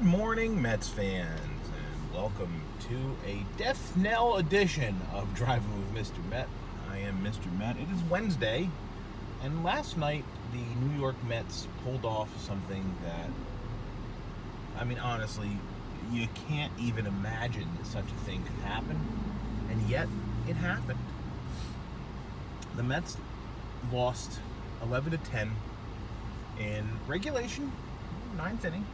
Good morning, Mets fans, and welcome to a death knell edition of Driving with Mr. Met. I am Mr. Met. It is Wednesday, and last night the New York Mets pulled off something that, honestly, you can't even imagine that such a thing could happen, and yet it happened. The Mets lost 11-10 in regulation, ninth inning,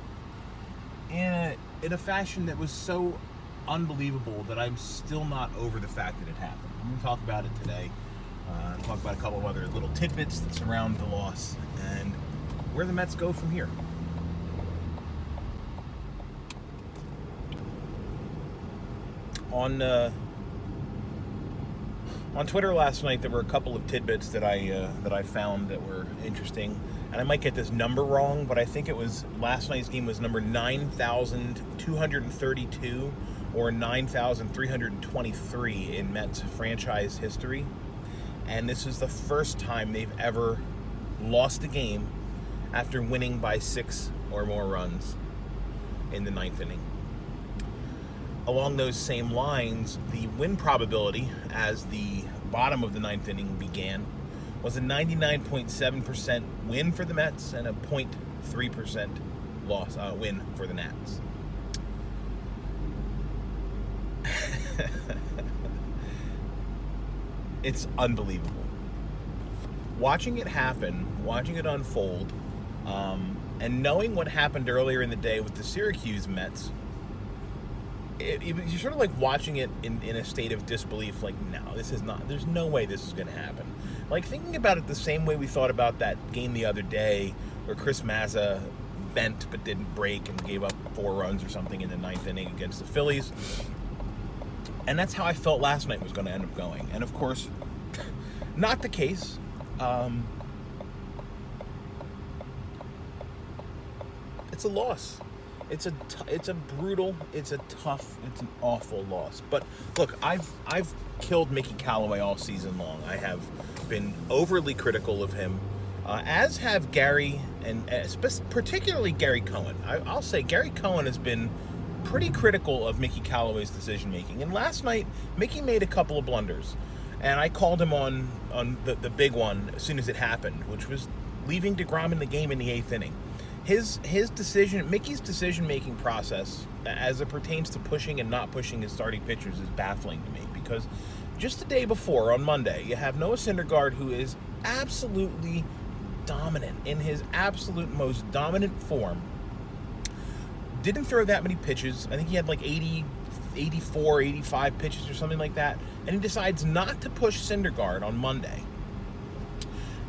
in a fashion that was so unbelievable that I'm still not over the fact that it happened. I'm going to talk about it today. Talk about a couple of other little tidbits that surround the loss and where the Mets go from here. On Twitter last night, there were a couple of tidbits that I found that were interesting, and I might get this number wrong, but I think it was last night's game was number 9,232 or 9,323 in Mets franchise history, and this is the first time they've ever lost a game after winning by 6 or more runs in the ninth inning. Along those same lines, the win probability as the bottom of the ninth inning began was a 99.7% win for the Mets and a 0.3% win for the Nats. It's unbelievable. Watching it happen, watching it unfold, and knowing what happened earlier in the day with the Syracuse Mets, you're sort of like watching it in a state of disbelief, like, no, there's no way this is going to happen. Like, thinking about it the same way we thought about that game the other day where Chris Mazza bent but didn't break and gave up 4 runs or something in the ninth inning against the Phillies. And that's how I felt last night was going to end up going. And, of course, not the case. It's a loss. It's a brutal, it's a tough, it's an awful loss. But look, I've killed Mickey Callaway all season long. I have been overly critical of him, as have Gary and particularly Gary Cohen. I'll say Gary Cohen has been pretty critical of Mickey Callaway's decision making. And last night, Mickey made a couple of blunders, and I called him on the big one as soon as it happened, which was leaving DeGrom in the game in the 8th inning. Mickey's decision-making process as it pertains to pushing and not pushing his starting pitchers is baffling to me, because just the day before, on Monday, you have Noah Syndergaard, who is absolutely dominant, in his absolute most dominant form. Didn't throw that many pitches. I think he had like 80, 84, 85 pitches or something like that, and he decides not to push Syndergaard on Monday.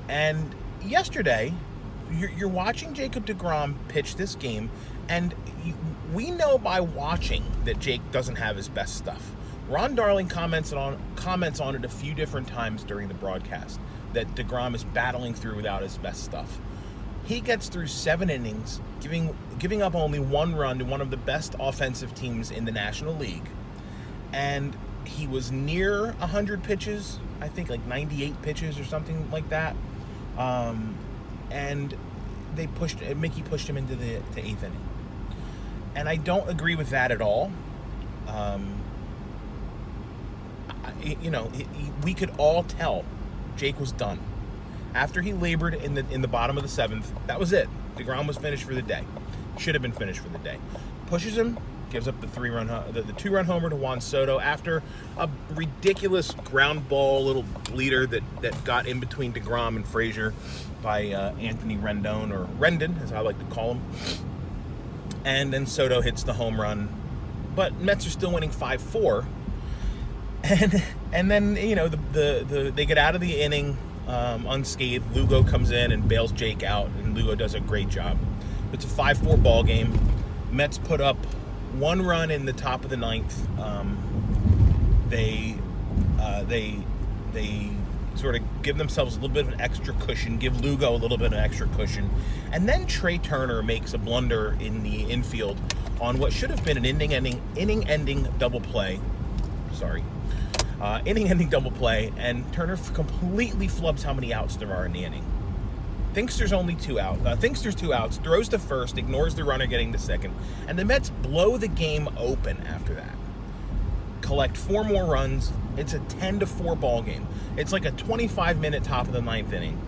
And yesterday, you're watching Jacob DeGrom pitch this game, and we know by watching that Jake doesn't have his best stuff. Ron Darling comments on it a few different times during the broadcast that DeGrom is battling through without his best stuff. He gets through 7 innings, giving up only 1 run to one of the best offensive teams in the National League, and he was near 100 pitches, I think like 98 pitches or something like that. And Mickey pushed him into the 8th inning. And I don't agree with that at all. We could all tell Jake was done. After he labored in the bottom of the 7th, that was it. DeGrom was finished for the day. Should have been finished for the day. Pushes him, gives up the 2-run homer to Juan Soto after a ridiculous ground ball little bleeder that got in between DeGrom and Frazier by Anthony Rendon, or Rendon, as I like to call him. And then Soto hits the home run. But Mets are still winning 5-4. And then, they get out of the inning unscathed. Lugo comes in and bails Jake out, and Lugo does a great job. It's a 5-4 ball game. Mets put up 1 run in the top of the 9th. They sort of give themselves a little bit of an extra cushion, give Lugo a little bit of an extra cushion, and then Trey Turner makes a blunder in the infield on what should have been an inning-ending double play. Inning-ending double play, and Turner completely flubs how many outs there are in the inning. thinks there's only thinks there's 2 outs, throws to first, ignores the runner getting to second, and the Mets blow the game open after that. Collect 4 more runs. It's a 10-4 ball game. It's like a 25-minute top of the 9th inning.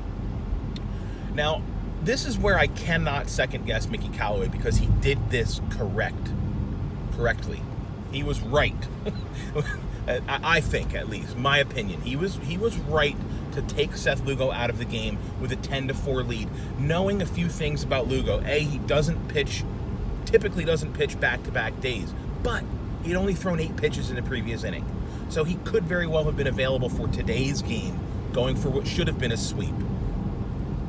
Now, this is where I cannot second guess Mickey Callaway, because he did this correctly. He was right. I think, at least, my opinion. He was right to take Seth Lugo out of the game with a 10-4 lead, knowing a few things about Lugo. He typically doesn't pitch back-to-back days, but he'd only thrown 8 pitches in the previous inning. So he could very well have been available for today's game, going for what should have been a sweep.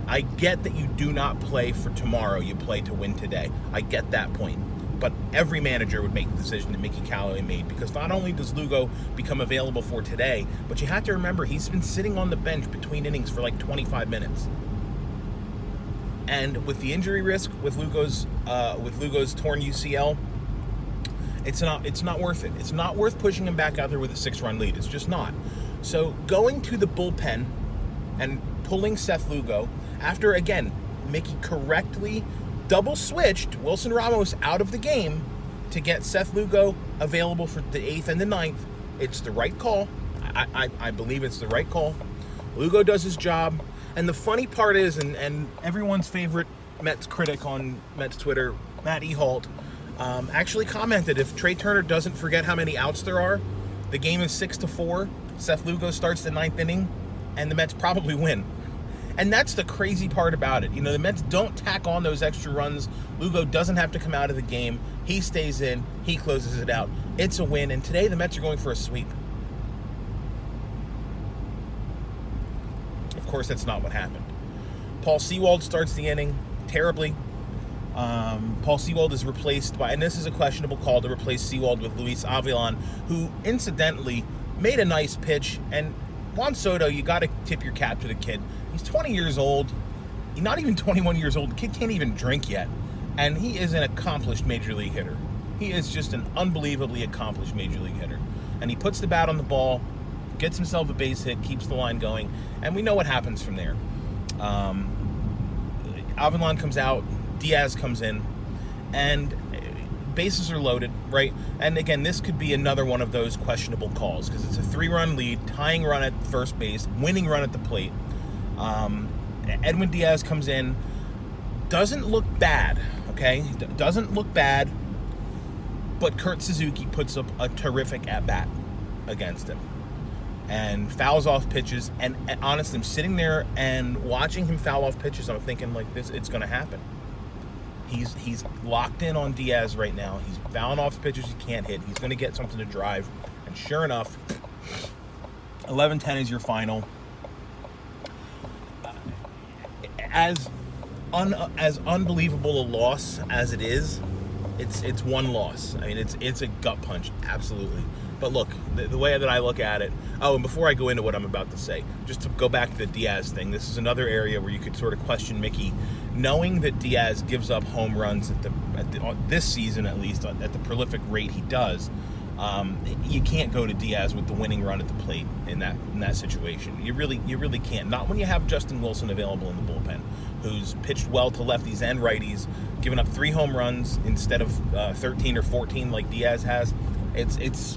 I get that you do not play for tomorrow, you play to win today. I get that point. But every manager would make the decision that Mickey Callaway made, because not only does Lugo become available for today, but you have to remember he's been sitting on the bench between innings for like 25 minutes. And with the injury risk with Lugo's torn UCL, it's not worth it. It's not worth pushing him back out there with a 6-run lead. It's just not. So going to the bullpen and pulling Seth Lugo after, again, Mickey correctly double switched Wilson Ramos out of the game to get Seth Lugo available for the 8th and the 9th. It's the right call. I believe it's the right call. Lugo does his job. And the funny part is, and everyone's favorite Mets critic on Mets Twitter, Matt Ehalt, actually commented, if Trey Turner doesn't forget how many outs there are, the game is 6-4. Seth Lugo starts the 9th inning, and the Mets probably win. And that's the crazy part about it. The Mets don't tack on those extra runs. Lugo doesn't have to come out of the game. He stays in. He closes it out. It's a win. And today the Mets are going for a sweep. Of course, that's not what happened. Paul Sewald starts the inning terribly. Paul Sewald is replaced by, and this is a questionable call to replace Sewald with Luis Avilan, who incidentally made a nice pitch. And Juan Soto, you got to tip your cap to the kid. He's 20 years old. He's not even 21 years old. The kid can't even drink yet. And he is an accomplished major league hitter. He is just an unbelievably accomplished major league hitter. And he puts the bat on the ball, gets himself a base hit, keeps the line going, and we know what happens from there. Avilan comes out, Diaz comes in, and bases are loaded, right? And again, this could be another one of those questionable calls, because it's a 3-run lead, tying run at first base, winning run at the plate. Edwin Diaz comes in, doesn't look bad, okay? Doesn't look bad, but Kurt Suzuki puts up a terrific at-bat against him and fouls off pitches. And honestly, I'm sitting there and watching him foul off pitches, I'm thinking, like, this, it's going to happen. He's locked in on Diaz right now. He's fouling off pitches he can't hit. He's going to get something to drive. And sure enough, 11-10 is your final. As unbelievable a loss as it is, it's one loss. I mean, it's a gut punch, absolutely. But look, the way that I look at it. Oh, and before I go into what I'm about to say, just to go back to the Diaz thing, this is another area where you could sort of question Mickey, knowing that Diaz gives up home runs this season, at least at the prolific rate he does. You can't go to Diaz with the winning run at the plate in that situation. You really can't. Not when you have Justin Wilson available in the bullpen, who's pitched well to lefties and righties, given up 3 home runs instead of 13 or 14 like Diaz has. It's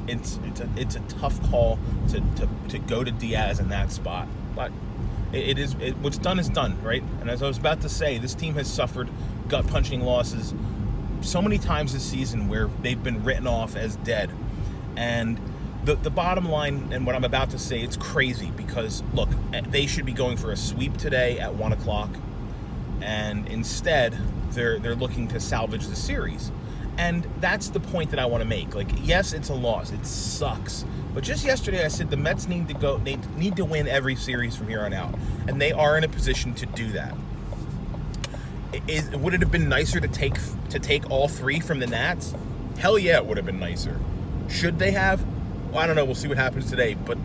a tough call to go to Diaz in that spot, but what's done is done, right? And as I was about to say, this team has suffered gut punching losses so many times this season where they've been written off as dead. And the bottom line, and what I'm about to say, it's crazy, because look, they should be going for a sweep today at 1 o'clock, and instead they're looking to salvage the series. And that's the point that I want to make. Like, yes, it's a loss. It sucks. But just yesterday I said the Mets need to win every series from here on out. And they are in a position to do that. Would it have been nicer to take all 3 from the Nats? Hell yeah, it would have been nicer. Should they have? Well, I don't know. We'll see what happens today. But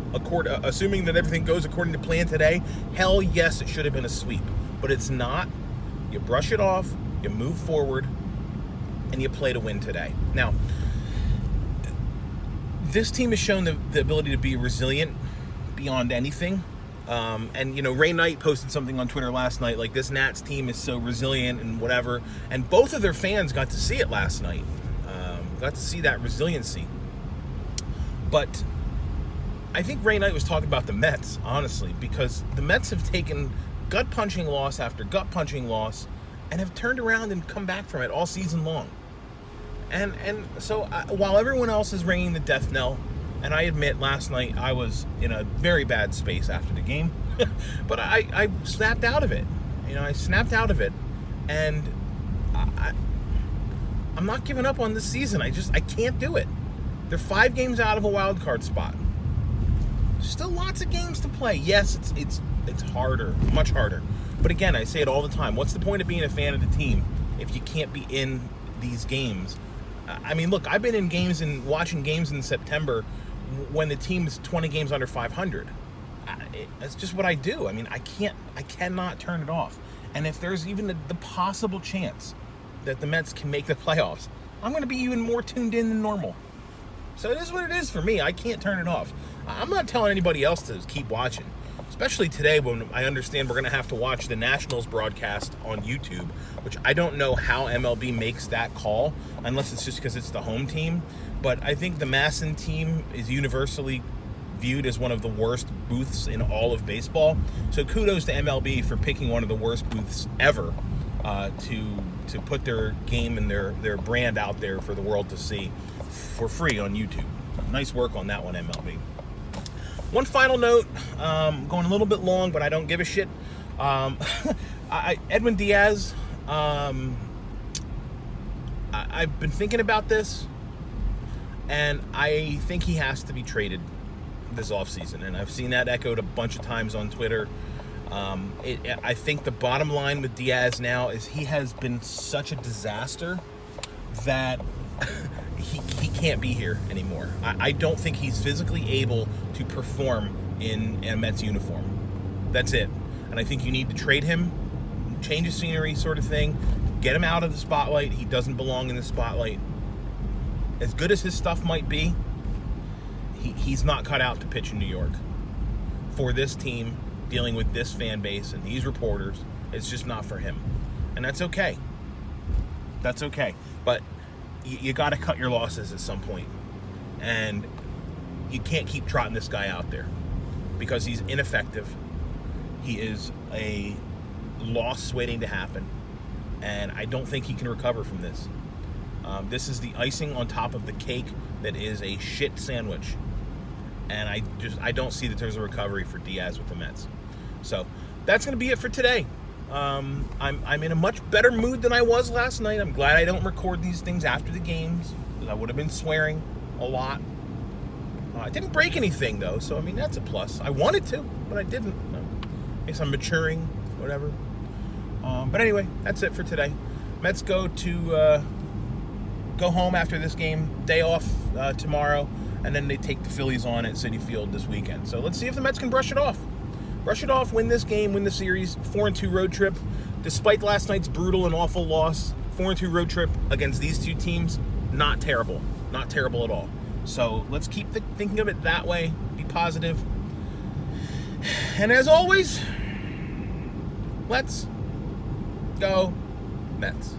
assuming that everything goes according to plan today, hell yes, it should have been a sweep. But it's not. You brush it off. You move forward. And you play to win today. Now, this team has shown the ability to be resilient beyond anything. And, Ray Knight posted something on Twitter last night, like, this Nats team is so resilient and whatever. And both of their fans got to see it last night. Got to see that resiliency. But I think Ray Knight was talking about the Mets, honestly, because the Mets have taken gut-punching loss after gut-punching loss and have turned around and come back from it all season long. And so while everyone else is ringing the death knell, and I admit last night I was in a very bad space after the game, but I snapped out of it. I snapped out of it, and I'm not giving up on this season. I can't do it. They're 5 games out of a wild card spot. Still lots of games to play. Yes, it's harder, much harder. But again, I say it all the time. What's the point of being a fan of the team if you can't be in these games? I mean, look, I've been in games and watching games in September when the team is 20 games under 500. That's just what I do. I mean, I cannot turn it off. And if there's even the possible chance that the Mets can make the playoffs, I'm going to be even more tuned in than normal. So it is what it is for me. I can't turn it off. I'm not telling anybody else to keep watching, especially today when I understand we're going to have to watch the Nationals broadcast on YouTube, which I don't know how MLB makes that call, unless it's just because it's the home team. But I think the Masson team is universally viewed as one of the worst booths in all of baseball. So kudos to MLB for picking one of the worst booths ever to put their game and their brand out there for the world to see for free on YouTube. Nice work on that one, MLB. One final note, going a little bit long, but I don't give a shit. Edwin Diaz, I've been thinking about this, and I think he has to be traded this offseason, and I've seen that echoed a bunch of times on Twitter. I think the bottom line with Diaz now is he has been such a disaster that he can't be here anymore. I don't think he's physically able to perform in a Mets uniform. That's it. And I think you need to trade him, change of scenery sort of thing, get him out of the spotlight. He doesn't belong in the spotlight. As good as his stuff might be, he's not cut out to pitch in New York. For this team, dealing with this fan base and these reporters, it's just not for him. And that's okay. That's okay. But you got to cut your losses at some point. And you can't keep trotting this guy out there because he's ineffective. He is a loss waiting to happen. And I don't think he can recover from this. This is the icing on top of the cake that is a shit sandwich. And I don't see that there's a recovery for Diaz with the Mets. So that's going to be it for today. I'm in a much better mood than I was last night. I'm glad I don't record these things after the games, because I would have been swearing a lot. I didn't break anything, though, so, I mean, that's a plus. I wanted to, but I didn't. I guess I'm maturing, whatever. But anyway, that's it for today. Mets go home after this game, day off tomorrow, and then they take the Phillies on at Citi Field this weekend. So let's see if the Mets can brush it off. Brush it off, win this game, win the series. 4-2 road trip. Despite last night's brutal and awful loss, 4-2 road trip against these two teams, not terrible. Not terrible at all. So let's keep thinking of it that way. Be positive. And as always, let's go Mets.